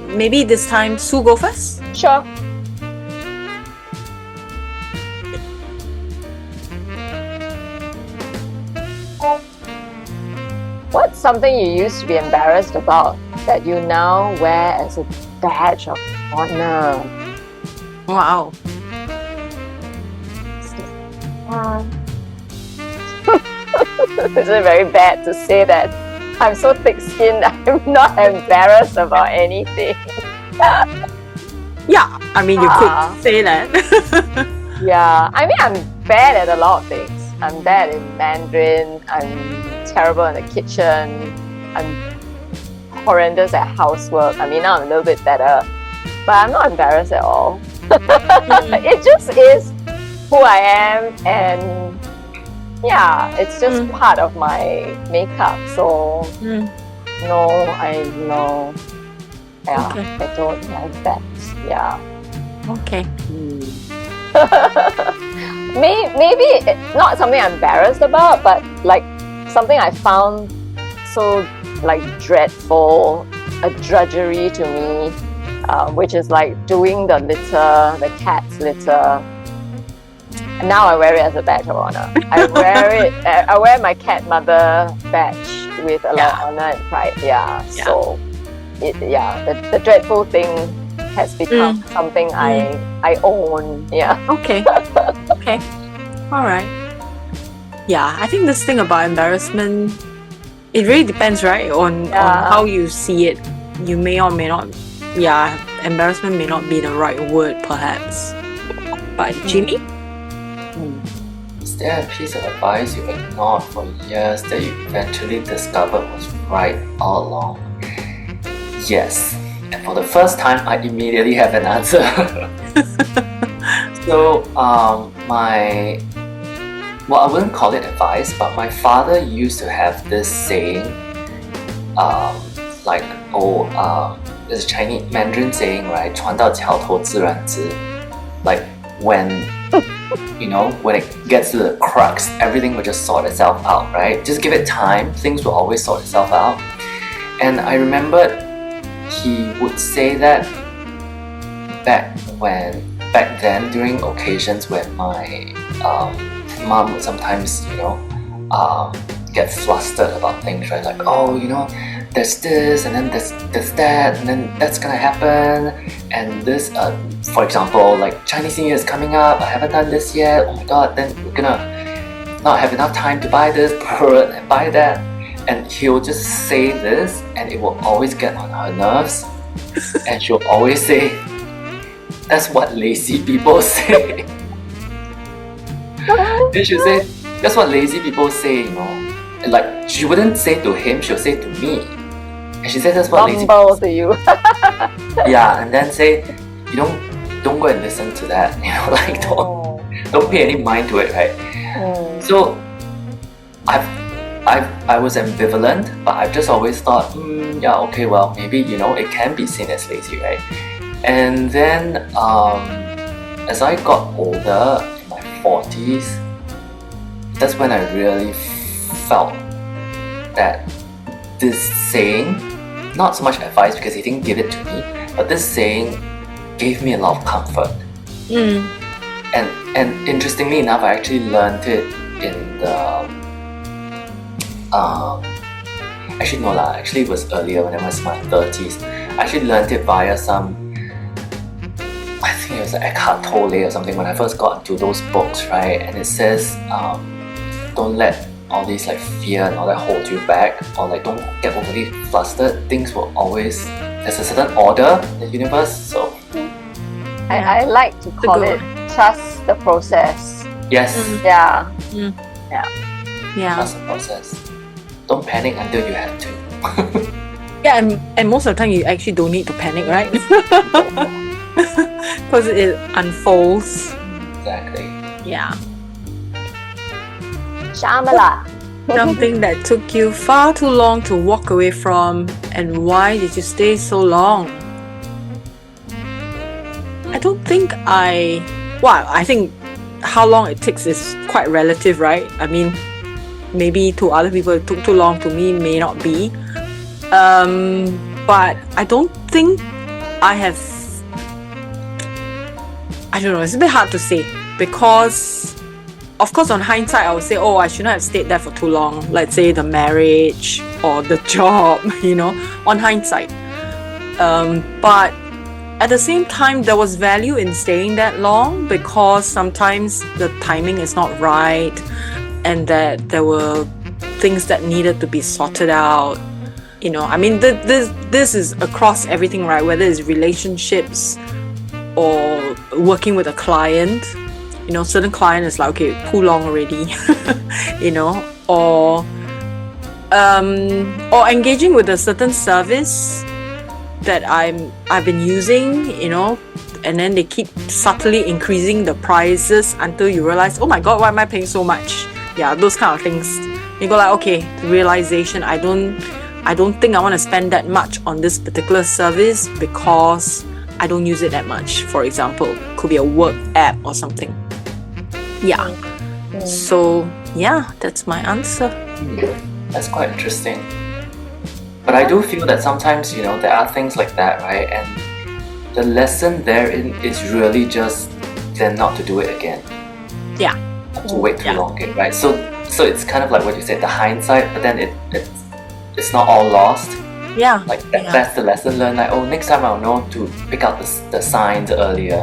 maybe this time Sue go first? Sure. What's something you used to be embarrassed about that you now wear as a badge of honor? Wow. Is it very bad to say that I'm so thick-skinned I'm not embarrassed about anything? Yeah, I mean, you could say that. Yeah, I mean, I'm bad at a lot of things. I'm bad in Mandarin, I'm terrible in the kitchen, I'm horrendous at housework. I mean, now I'm a little bit better, but I'm not embarrassed at all. It just is who I am, and yeah, it's just part of my makeup. So no, I know. Yeah, Okay. I don't have that. Yeah. Okay. Maybe it's not something I'm embarrassed about, but like something I found so like dreadful, a drudgery to me, which is like doing the litter, the cat's litter. And now I wear it as a badge of honor. I wear my cat mother badge with a lot of honor and pride. Yeah. So the dreadful thing has become something I own. Yeah. Okay. Okay. All right. Yeah, I think this thing about embarrassment, it really depends, right, on how you see it. You may or may not. Yeah, embarrassment may not be the right word, perhaps. But Jimmy? Is there a piece of advice you ignored for years that you eventually discovered was right all along? Yes. And for the first time, I immediately have an answer. So, I wouldn't call it advice, but my father used to have this saying, there's a Chinese Mandarin saying, right? 船到桥头自然直. Like when when it gets to the crux, everything will just sort itself out, right? Just give it time, things will always sort itself out. And I remember he would say that back then during occasions when my mom would sometimes get flustered about things, right? Like, there's this and then there's that and then that's gonna happen, and this for example, like Chinese New Year is coming up, I haven't done this yet, oh my god, then we're gonna not have enough time to buy this and buy that. And he'll just say this and it will always get on her nerves. And she'll always say, that's what lazy people say. Then she'll say, that's what lazy people say, And like, she wouldn't say to him, she'll say to me. And she says, that's what lazy people say. To you. Yeah, and then say, you don't go and listen to that. Like don't pay any mind to it, right? So I was ambivalent, but I've just always thought, okay, well, maybe, it can be seen as lazy, right? And then, as I got older, in my 40s, that's when I really felt that this saying, not so much advice because he didn't give it to me, but this saying gave me a lot of comfort. And interestingly enough, I actually learned it in the actually it was earlier when I was in my 30s. I actually learned it via I think it was Eckhart Tolle or something, when I first got into those books, right? And it says, don't let all these like fear and all that hold you back, or like don't get overly flustered. Things will always, there's a certain order in the universe, so I like to call it trust the process. yes. Yeah. Yeah. Trust the process. Don't panic until you have to. Yeah, and most of the time you actually don't need to panic, right? Because it unfolds. Exactly. Yeah. Shamala. Something that took you far too long to walk away from, and why did you stay so long? I don't think I think how long it takes is quite relative, right? I mean, maybe to other people it took too long, to me may not be. But I don't think I don't know, it's a bit hard to say because, of course, on hindsight, I would say, oh, I shouldn't have stayed there for too long. Let's say the marriage or the job, on hindsight. But at the same time, there was value in staying that long because sometimes the timing is not right and that there were things that needed to be sorted out. I mean, this is across everything, right? Whether it's relationships or working with a client. Certain client is like, okay, too long already, or engaging with a certain service that I've been using, and then they keep subtly increasing the prices until you realize, oh my God, why am I paying so much? Yeah, those kind of things. You go like, okay, realization, I don't think I want to spend that much on this particular service because I don't use it that much. For example, could be a work app or something. Yeah. So yeah, that's my answer. That's quite interesting. But I do feel that sometimes, there are things like that, right? And the lesson therein is really just then not to do it again. Yeah. To wait too long, right? So it's kind of like what you said, the hindsight, but then it's not all lost. Yeah. Like that's the lesson learned. Like, oh, next time I'll know to pick out the signs earlier.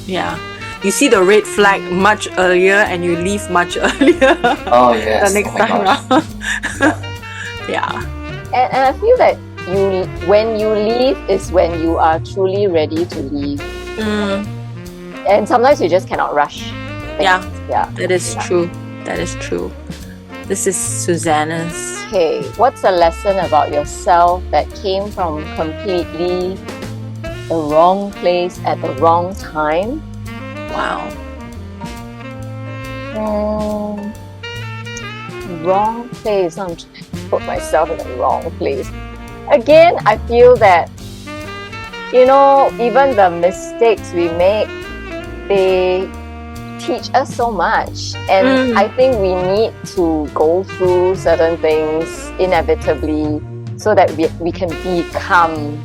Yeah. You see the red flag much earlier and you leave much earlier. Oh yes. The next time around. Yeah. And I feel that when you leave is when you are truly ready to leave. And sometimes you just cannot rush things. Yeah. That is true. That is true. This is Susanah's. Okay, what's a lesson about yourself that came from completely the wrong place at the wrong time? Wow. Wrong place. I'm trying to put myself in the wrong place. Again, I feel that, even the mistakes we make, they teach us so much. And I think we need to go through certain things inevitably so that we can become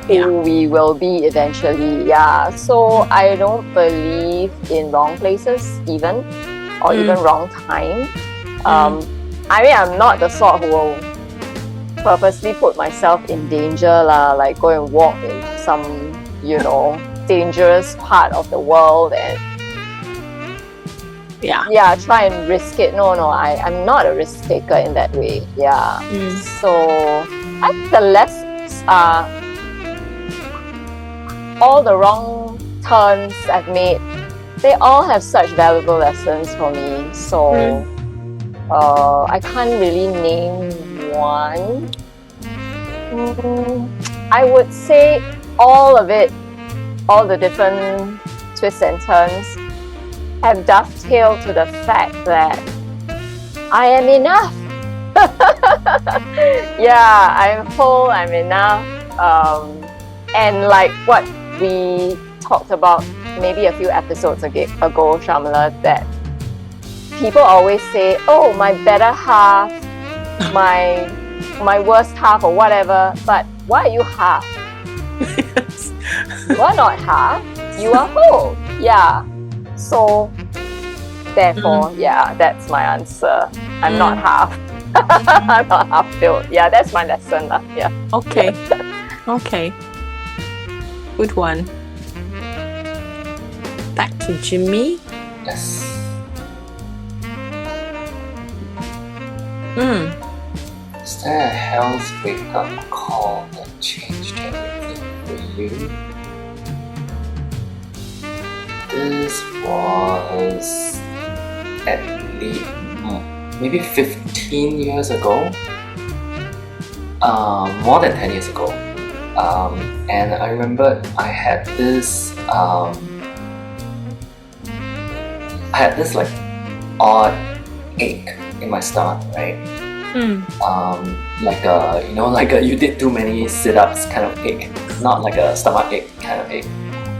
who we will be eventually. Yeah. So I don't believe in wrong places even wrong time. I mean, I'm not the sort who will purposely put myself in danger like go and walk in some, dangerous part of the world and try and risk it. No, I'm not a risk taker in that way. Yeah. So I think the lessons are all the wrong turns I've made. They all have such valuable lessons for me. So I can't really name one. I would say all of it, all the different twists and turns have dovetailed to the fact that I am enough. Yeah, I'm whole, I'm enough. And like what we talked about maybe a few episodes ago, Shamala, that people always say, oh, my better half, my worst half or whatever, but why are you half? You are not half, you are whole. Yeah. So therefore, that's my answer. I'm not half. I'm not half filled. Yeah, that's my lesson. Yeah. Okay. Good one. Back to Jimmy. Yes. Is there a health wake-up call that changed everything for you? This was at least maybe 15 years ago. More than 10 years ago. And I remember I had this like odd ache in my stomach, right? Like a you did too many sit-ups kind of ache, not like a stomach ache kind of ache.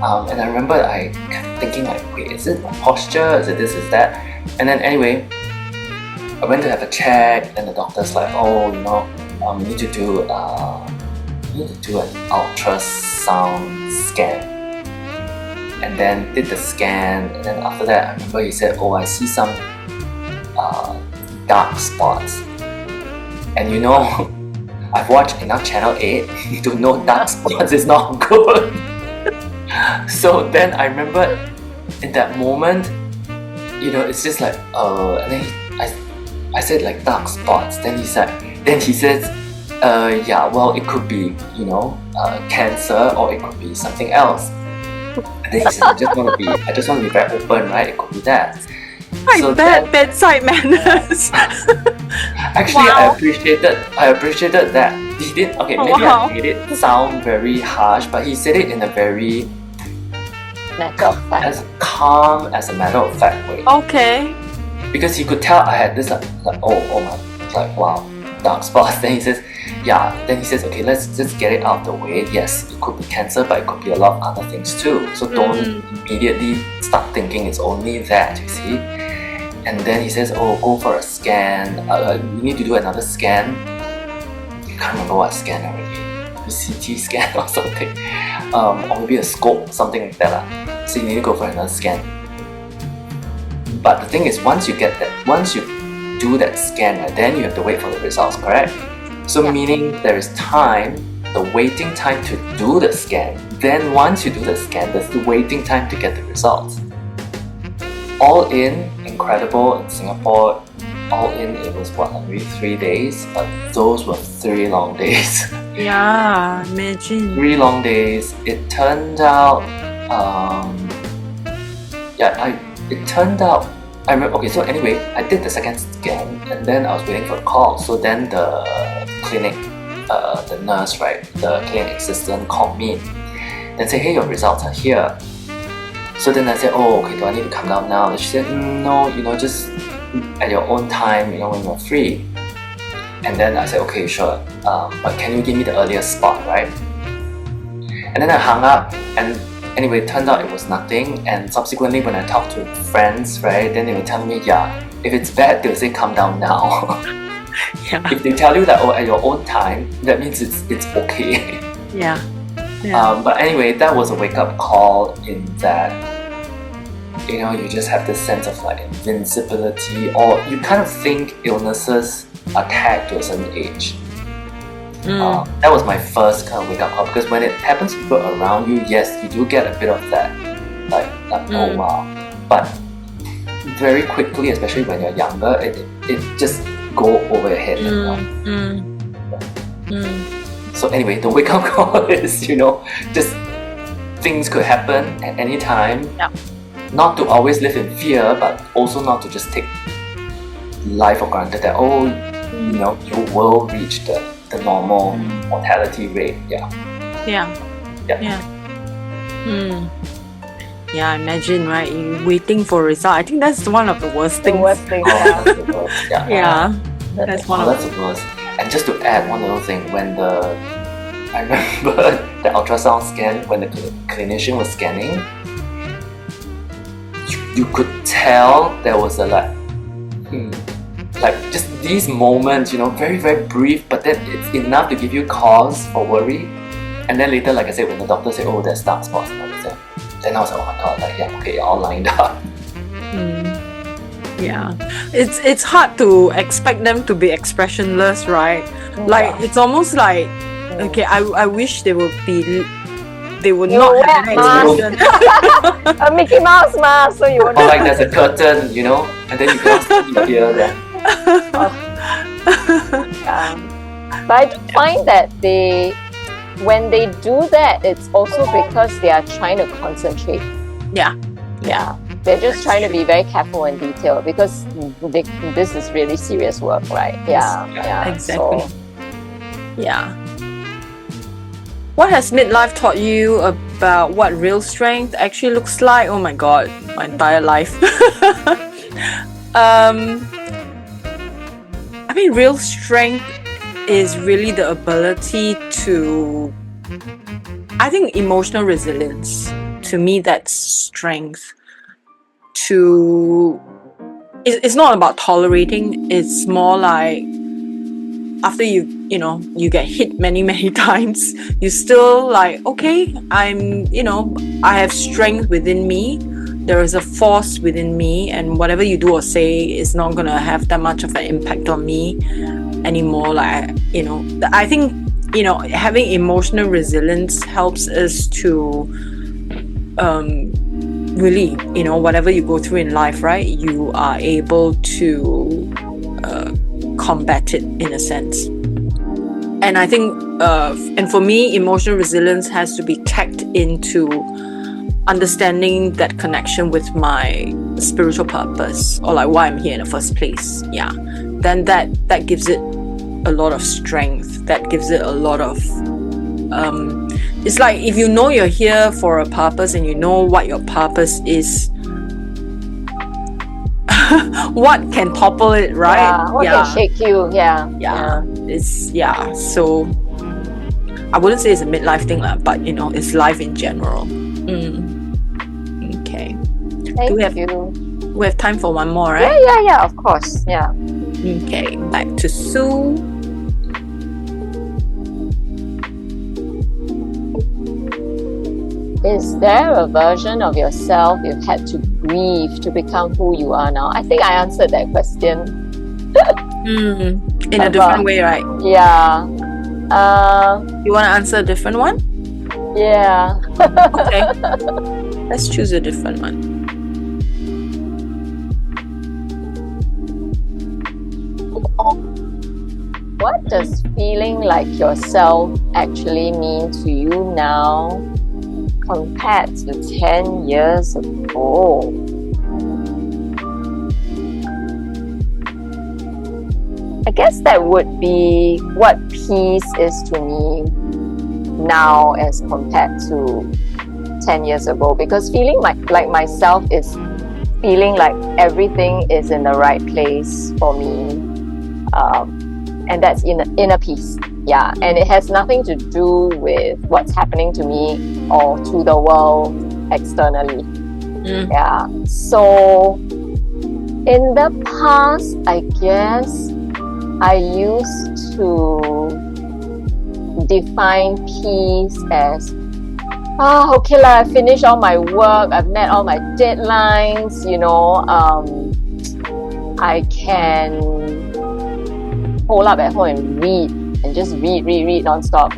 And I remember I kept thinking like, wait, is it my posture? Is it this? Is that? And then anyway, I went to have a check, and the doctor's like, oh, you need to do an ultrasound scan. And then did the scan, and then after that, I remember he said, "Oh, I see some dark spots." And you know, I've watched enough Channel 8 to know dark spots is not good. So then I remember in that moment, you know, it's just like, and then I said like dark spots. Then he says, yeah, well, it could be, you know, cancer, or it could be something else. And then he said, I just want to be very open, right? It could be that. So bad bedside manners. Actually, Wow. I appreciated that. He didn't. Okay, maybe Wow. I made it sound very harsh, but he said it in a very Matter of fact. as calm as a matter of fact way. Okay. Because he could tell I had this like oh my, like wow, dark spots. Then he says, yeah. Then he says, okay, let's just get it out of the way. Yes, it could be cancer, but it could be a lot of other things too. So don't immediately start thinking it's only that. You see. And then he says, oh, go for a scan. You need to do another scan. I can't remember what scan already. A CT scan or something, or maybe a scope, something like that lah. So you need to go for another scan. But the thing is, once you do that scan, right, then you have to wait for the results, correct? So meaning there is time, the waiting time to do the scan. Then once you do the scan, there's the waiting time to get the results. All in, incredible in Singapore. All in, it was what, maybe 3 days, but those were 3 long days. Yeah, imagine. 3 long days. It turned out, I remember, okay, so anyway, I did the second scan, and then I was waiting for a call. So then the clinic, the nurse, right, the clinic assistant called me and said, hey, your results are here. So then I said, oh, okay, do I need to come down now? And she said, no, you know, just at your own time, you know, when you're free. And then I said, okay, sure, but can you give me the earliest spot, right? And then I hung up, and anyway, it turned out it was nothing. And subsequently, when I talked to friends, right, then they were telling me, yeah, if it's bad, they'll say come down now. Yeah. If they tell you that, oh, at your own time, that means it's okay. Yeah. But anyway, that was a wake-up call in that, you know, you just have this sense of like invincibility, or you kind of think illnesses are tagged to a certain age. That was my first kind of wake-up call, because when it happens to people around you, yes, you do get a bit of that, like oh wow. But very quickly, especially when you're younger, it just go over your head. So anyway, the wake-up call is, you know, just things could happen at any time. Yeah. Not to always live in fear, but also not to just take life for granted that, oh, you know, you will reach the normal mortality rate. Yeah. Yeah, imagine, right? You waiting for a result. I think that's one of the worst things. The worst thing. Yeah. That's one of That's the worst. And just to add one little thing, I remember the ultrasound scan, when the clinician was scanning, you could tell there was a like just these moments, you know, very, very brief, but then it's enough to give you cause for worry. And then later, like I said, when the doctor said, oh, there's dark spots, and all that, then I was like, oh my god, like, yeah, okay, all lined up. Yeah, it's hard to expect them to be expressionless, right? Like it's almost like, okay, I wish they would not have an expression. A Mickey Mouse mask, so you would. Or like there's a curtain, you know, and then you can see here, then. But I do find that when they do that, it's also because they are trying to concentrate. Yeah. They're just trying to be very careful and detailed, because this is really serious work, right? Yeah. Exactly. So, Yeah. What has midlife taught you about what real strength actually looks like? Oh my god, my entire life. I mean, real strength is really the ability to, I think, emotional resilience. To me, that's strength. It's not about tolerating, it's more like after you get hit many times, you still like, okay, I have strength within me. There is a force within me, and whatever you do or say is not going to have that much of an impact on me anymore. Like, I think, having emotional resilience helps us to really, whatever you go through in life, right, you are able to combat it in a sense. And I think, and for me, emotional resilience has to be tacked into understanding that connection with my spiritual purpose, or like why I'm here in the first place. Yeah, then that gives it a lot of strength. That gives it a lot of it's like, if you know you're here for a purpose and you know what your purpose is, what can topple it, right? Yeah, what can shake you? So I wouldn't say it's a midlife thing, but it's life in general. Okay. Thank you. We have time for one more, right? Yeah, of course. Yeah. Okay, back to Sue. Is there a version of yourself you've had to grieve to become who you are now? I think I answered that question. In a different way, right? Yeah. You want to answer a different one? Yeah. Okay. Let's choose a different one. What does feeling like yourself actually mean to you now compared to 10 years ago? I guess that would be what peace is to me now as compared to 10 years ago, because feeling like myself is feeling like everything is in the right place for me, and that's inner peace. Yeah, and it has nothing to do with what's happening to me or to the world externally. Yeah, so in the past, I guess I used to define peace as, okay lah, I finished all my work, I've met all my deadlines, I can hole up at home and read, and just read non-stop,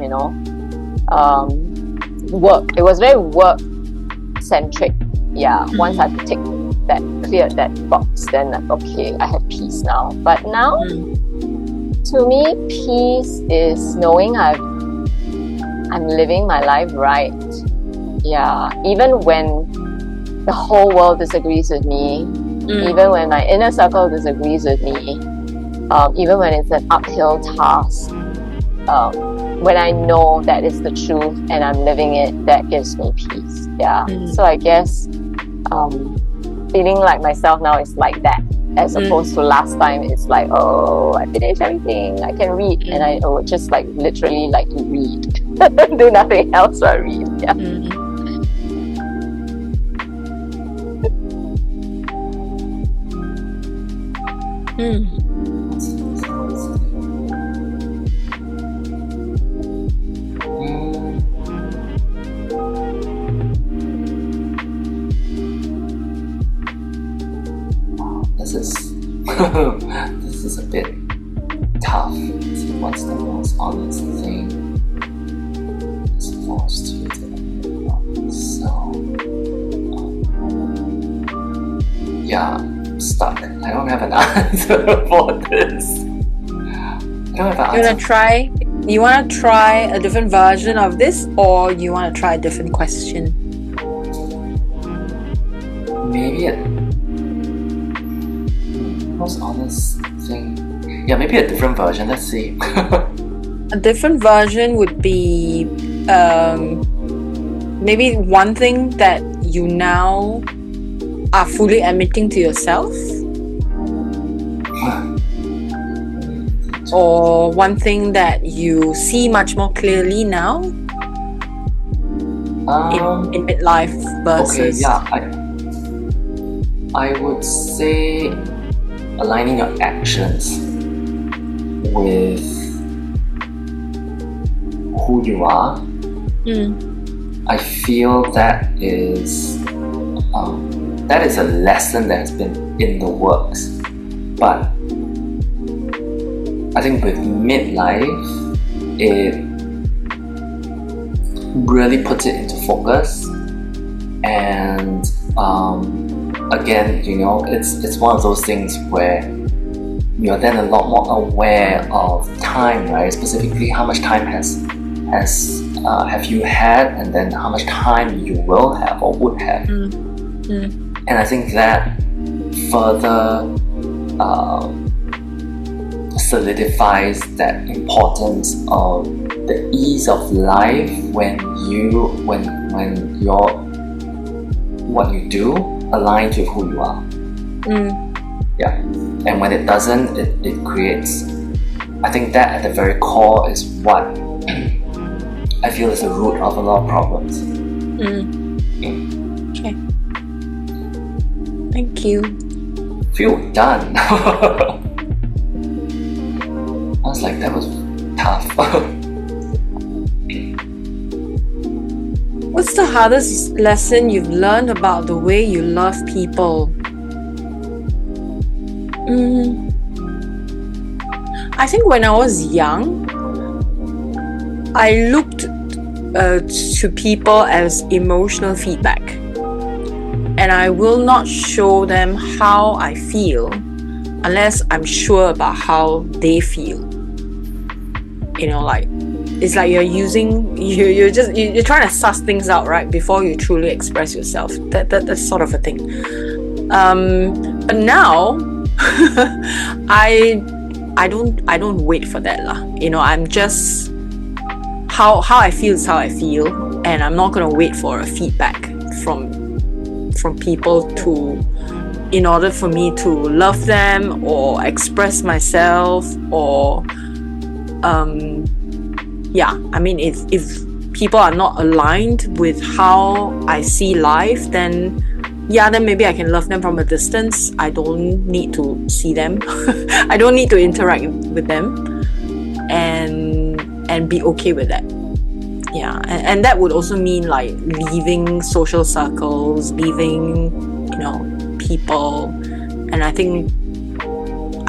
work. It was very work-centric. Yeah, once I've cleared that box, then okay, I have peace now. But now, to me, peace is knowing I'm living my life right. Yeah, even when the whole world disagrees with me, even when my inner circle disagrees with me, even when it's an uphill task, when I know that is the truth and I'm living it, that gives me peace. Yeah. So I guess feeling like myself now is like that, as opposed to last time it's like, oh, I finished everything, I can read, and I would just like literally like read, do nothing else but read. Yeah. This is a bit tough. See, what's the most honest thing as opposed to the so yeah, I'm stuck. I don't have an answer for this. I don't have an answer. You wanna try a different version of this, or you wanna try a different question? Maybe most honest thing. Yeah, maybe a different version. Let's see. A different version would be maybe one thing that you now are fully admitting to yourself, or one thing that you see much more clearly now in midlife versus. Okay, yeah, I would say aligning your actions with who you are, I feel that is a lesson that has been in the works. But I think with midlife, it really puts it into focus. And again, it's one of those things where you're then a lot more aware of time, right? Specifically, how much time have you had, and then how much time you will have or would have. And I think that further solidifies that importance of the ease of life when what you do aligns with who you are. Yeah. And when it doesn't, it creates, I think that at the very core is what I feel is the root of a lot of problems. Okay. Thank you. Feel done. I was like, that was tough. What's the hardest lesson you've learned about the way you love people? I think when I was young, I looked to people as emotional feedback, and I will not show them how I feel unless I'm sure about how they feel. It's like you're trying to suss things out, right, before you truly express yourself. That's sort of a thing. But now I don't wait for that lah. I'm just how I feel is how I feel, and I'm not gonna wait for a feedback from people in order for me to love them or express myself or if people are not aligned with how I see life, then maybe I can love them from a distance. I don't need to see them. I don't need to interact with them, and be okay with that. Yeah, and that would also mean like leaving social circles, leaving people, and I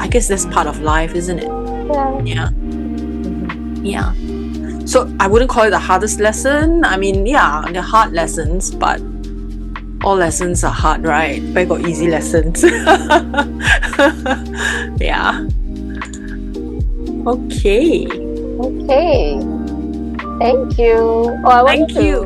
guess that's part of life, isn't it? Yeah. So I wouldn't call it the hardest lesson. I mean, they're hard lessons, but all lessons are hard, right? But I got easy lessons. Yeah. Okay. Thank you. Thank you.